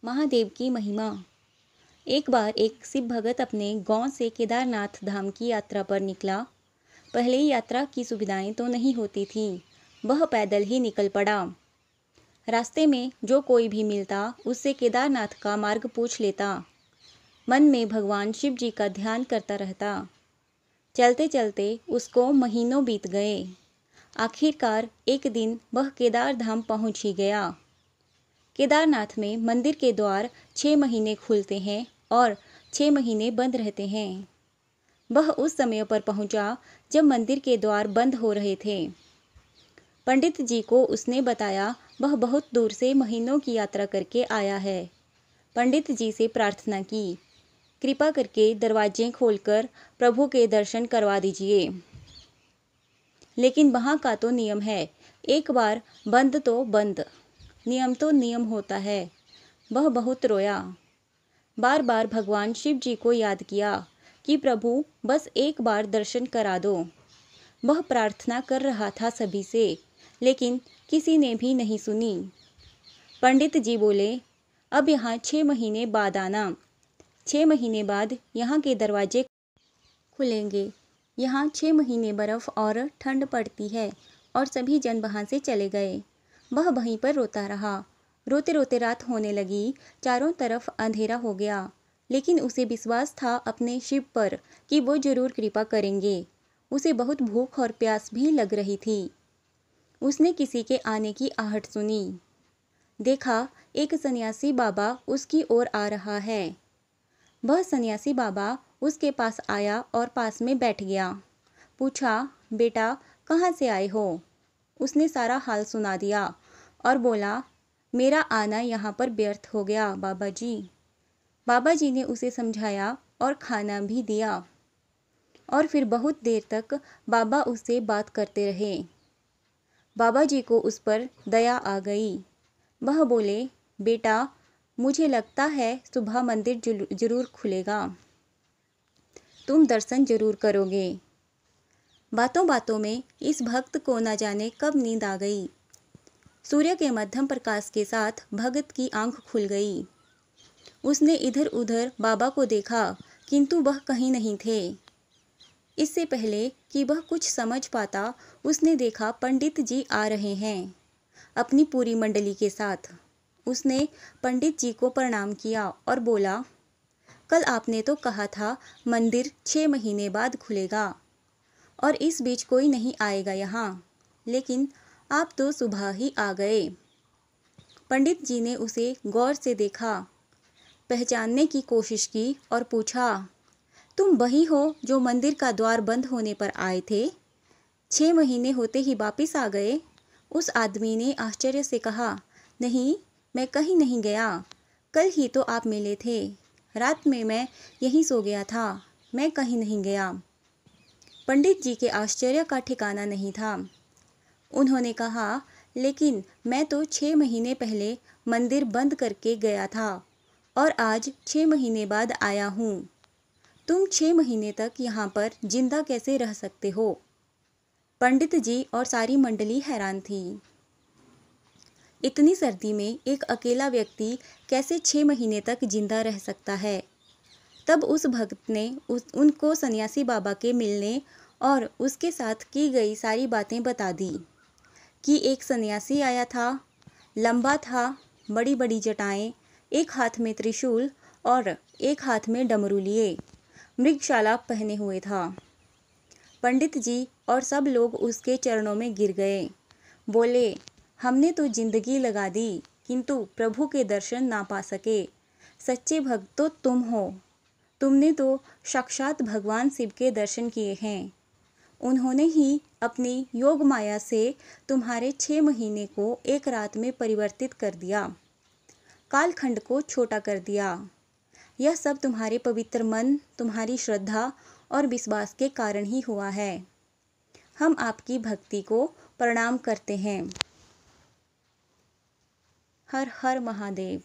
महादेव की महिमा। एक बार एक शिव भगत अपने गांव से केदारनाथ धाम की यात्रा पर निकला। पहले यात्रा की सुविधाएं तो नहीं होती थीं। वह पैदल ही निकल पड़ा। रास्ते में जो कोई भी मिलता उससे केदारनाथ का मार्ग पूछ लेता। मन में भगवान शिव जी का ध्यान करता रहता। चलते चलते उसको महीनों बीत गए। आखिरकार एक दिन वह केदार धाम पहुंच ही गया। केदारनाथ में मंदिर के द्वार 6 महीने खुलते हैं और 6 महीने बंद रहते हैं। वह उस समय पर पहुंचा जब मंदिर के द्वार बंद हो रहे थे। पंडित जी को उसने बताया वह बहुत दूर से महीनों की यात्रा करके आया है। पंडित जी से प्रार्थना की, कृपा करके दरवाजे खोलकर प्रभु के दर्शन करवा दीजिए। लेकिन वहाँ का तो नियम है, एक बार बंद तो बंद, नियम तो नियम होता है। वह बहुत रोया। बार बार भगवान शिव जी को याद किया कि प्रभु बस एक बार दर्शन करा दो। वह प्रार्थना कर रहा था सभी से, लेकिन किसी ने भी नहीं सुनी। पंडित जी बोले, अब यहाँ 6 महीने बाद आना। 6 महीने बाद यहाँ के दरवाजे खुलेंगे। यहाँ 6 महीने बर्फ़ और ठंड पड़ती है। और सभी जन वहाँ से चले गए। वह वहीं पर रोता रहा। रोते रोते रात होने लगी। चारों तरफ अंधेरा हो गया, लेकिन उसे विश्वास था अपने शिव पर कि वो जरूर कृपा करेंगे। उसे बहुत भूख और प्यास भी लग रही थी। उसने किसी के आने की आहट सुनी। देखा एक सन्यासी बाबा उसकी ओर आ रहा है। वह सन्यासी बाबा उसके पास आया और पास में बैठ गया। पूछा, बेटा कहाँ से आए हो? उसने सारा हाल सुना दिया और बोला, मेरा आना यहाँ पर व्यर्थ हो गया बाबा जी। बाबा जी ने उसे समझाया और खाना भी दिया। और फिर बहुत देर तक बाबा उससे बात करते रहे। बाबा जी को उस पर दया आ गई। वह बोले, बेटा मुझे लगता है सुबह मंदिर जरूर खुलेगा, तुम दर्शन जरूर करोगे। बातों बातों में इस भक्त को न जाने कब नींद आ गई। सूर्य के मध्यम प्रकाश के साथ भगत की आंख खुल गई। उसने इधर उधर बाबा को देखा, किंतु वह कहीं नहीं थे। इससे पहले कि वह कुछ समझ पाता, उसने देखा पंडित जी आ रहे हैं अपनी पूरी मंडली के साथ। उसने पंडित जी को प्रणाम किया और बोला, कल आपने तो कहा था मंदिर 6 महीने बाद खुलेगा और इस बीच कोई नहीं आएगा यहाँ, लेकिन आप तो सुबह ही आ गए। पंडित जी ने उसे गौर से देखा, पहचानने की कोशिश की और पूछा, तुम वही हो जो मंदिर का द्वार बंद होने पर आए थे? 6 महीने होते ही वापिस आ गए? उस आदमी ने आश्चर्य से कहा, नहीं, मैं कहीं नहीं गया। कल ही तो आप मिले थे। रात में मैं यहीं सो गया था, मैं कहीं नहीं गया। पंडित जी के आश्चर्य का ठिकाना नहीं था। उन्होंने कहा, लेकिन मैं तो 6 महीने पहले मंदिर बंद करके गया था और आज 6 महीने बाद आया हूँ। तुम 6 महीने तक यहाँ पर जिंदा कैसे रह सकते हो? पंडित जी और सारी मंडली हैरान थी। इतनी सर्दी में एक अकेला व्यक्ति कैसे 6 महीने तक जिंदा रह सकता है? तब उस भक्त ने उनको सन्यासी बाबा के मिलने और उसके साथ की गई सारी बातें बता दी कि एक सन्यासी आया था, लंबा था, बड़ी बड़ी जटाएं, एक हाथ में त्रिशूल और एक हाथ में डमरू लिए, मृगशाला पहने हुए था। पंडित जी और सब लोग उसके चरणों में गिर गए। बोले, हमने तो जिंदगी लगा दी, किंतु प्रभु के दर्शन ना पा सके। सच्चे भक्त तो तुम हो। तुमने तो साक्षात भगवान शिव के दर्शन किए हैं। उन्होंने ही अपनी योग माया से तुम्हारे 6 महीने को एक रात में परिवर्तित कर दिया, कालखंड को छोटा कर दिया। यह सब तुम्हारे पवित्र मन, तुम्हारी श्रद्धा और विश्वास के कारण ही हुआ है। हम आपकी भक्ति को प्रणाम करते हैं। हर हर महादेव।